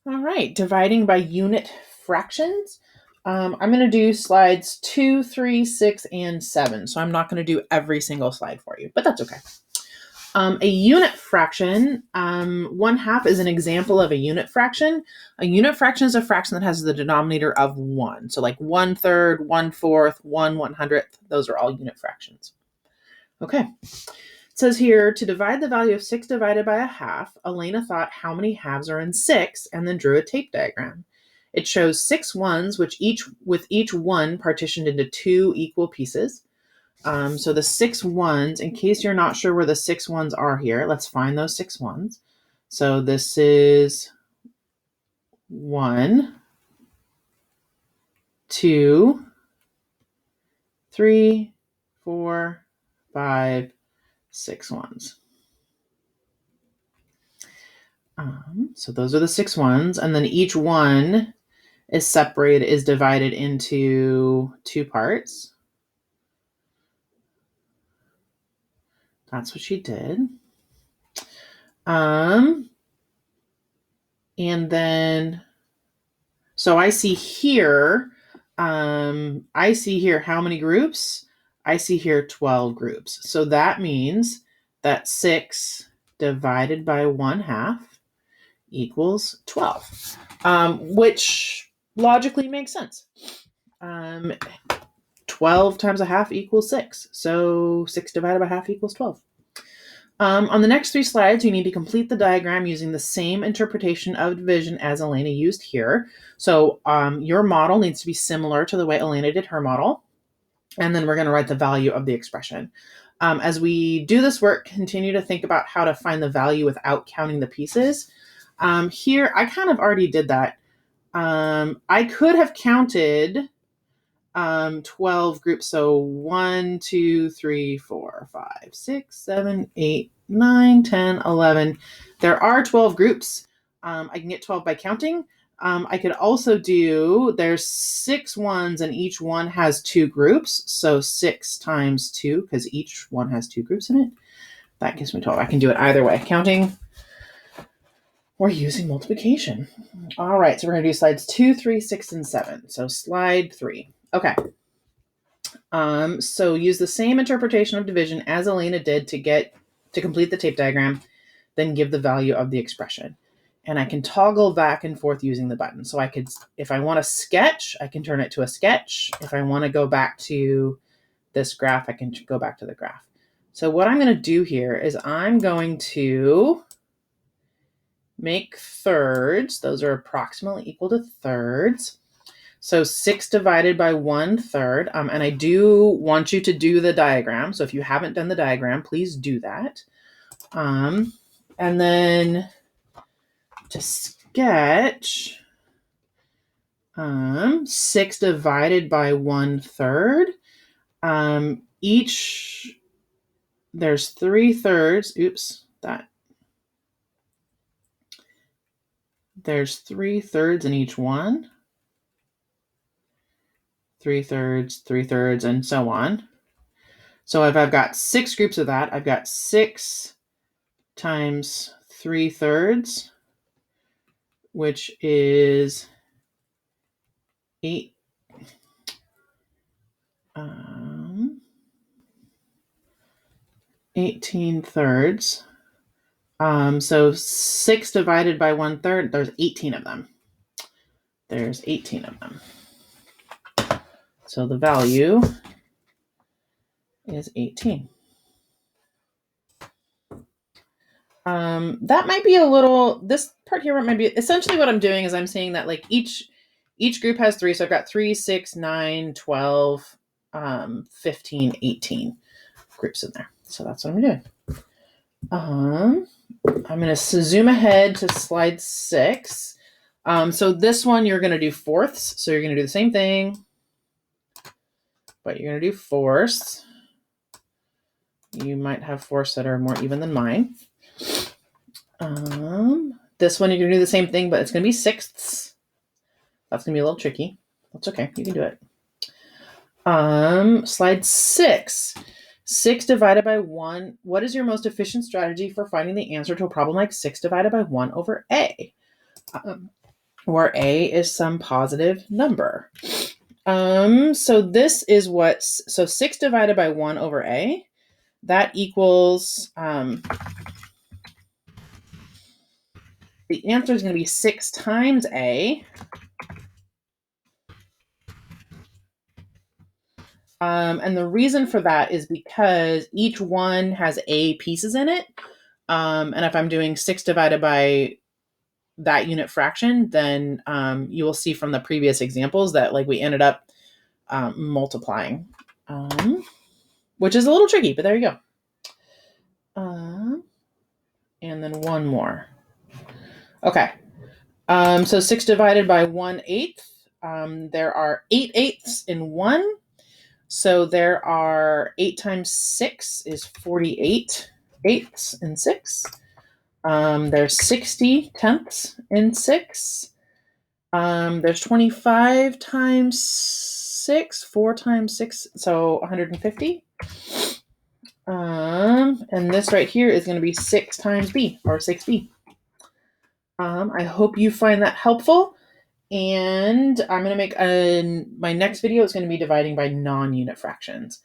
All right, dividing by unit fractions. I'm going to do slides 2, 3, 6, and 7. So I'm not going to do every single slide for you, but that's okay. A unit fraction, 1/2 is an example of a unit fraction. A unit fraction is a fraction that has the denominator of 1. So like 1/3, 1/4, 1/100th, those are all unit fractions. Okay. It says here, to divide the value of 6 divided by 1/2, Elena thought how many halves are in 6 and then drew a tape diagram. It shows 6 ones, with each one partitioned into 2 equal pieces. So the 6 ones, in case you're not sure where the 6 ones are here, let's find those 6 ones. So this is 1, 2, 3, 4, 5, 6 ones. So those are the 6 ones, and then each one is divided into 2 parts. That's what she did. And then, so I see here how many groups? I see here 12 groups. So that means that 6 divided by 1/2 equals 12, which logically makes sense. 12 times 1/2 equals 6. So 6 divided by 1/2 equals 12. On the next 3 slides, you need to complete the diagram using the same interpretation of division as Elena used here. So your model needs to be similar to the way Elena did her model. And then we're going to write the value of the expression. As we do this work, continue to think about how to find the value without counting the pieces. Here, I kind of already did that. I could have counted 12 groups. So 1, 2, 3, 4, 5, 6, 7, 8, 9, 10, 11. There are 12 groups. I can get 12 by counting. I could also do, there's 6 ones and each one has 2 groups. So 6 times 2, because each one has 2 groups in it. That gives me 12. I can do it either way, counting or using multiplication. All right, so we're going to do slides 2, 3, 6, and 7. So slide 3. Okay. So use the same interpretation of division as Elena did to complete the tape diagram, then give the value of the expression. And I can toggle back and forth using the button. So I could, if I want to sketch, I can turn it to a sketch. If I want to go back to this graph, I can go back to the graph. So what I'm going to do here is I'm going to make thirds. Those are approximately equal to thirds. So 6 divided by 1/3. And I do want you to do the diagram. So if you haven't done the diagram, please do that. And then to sketch, 6 divided by 1/3. There's 3/3. There's 3/3 in each one. 3/3, 3/3, and so on. So if I've got 6 groups of that, I've got 6 times 3/3, which is 8. 18 thirds. So 6 divided by 1/3, there's 18 of them. There's 18 of them. So the value is 18. That might be this part here might be, essentially what I'm doing is I'm saying that like each group has 3. So I've got 3, 6, 9, 12, 15, 18 groups in there. So that's what I'm doing. I'm going to zoom ahead to slide 6. So this one, you're going to do fourths. So you're going to do the same thing, but you're going to do fourths. You might have fourths that are more even than mine. This one, you're going to do the same thing, but it's going to be sixths. That's going to be a little tricky. That's okay. You can do it. Slide 6. 6 divided by 1. What is your most efficient strategy for finding the answer to a problem like 6 divided by 1 over a? where a is some positive number. So this is so 6 divided by 1 over a, that equals, the answer is going to be 6 times a. And the reason for that is because each one has a pieces in it. And if I'm doing 6 divided by that unit fraction, then you will see from the previous examples that like we ended up multiplying, which is a little tricky, but there you go. And then one more. Okay. So 6 divided by 1/8. There are 8/8 in 1. So there are 8 times 6 is 48 eighths in 6. There's 60 tenths in 6. There's 25 times 6, 4 times 6, so 150. And this right here is going to be 6 times b, or 6b. I hope you find that helpful. And I'm going to make my next video is going to be dividing by non-unit fractions.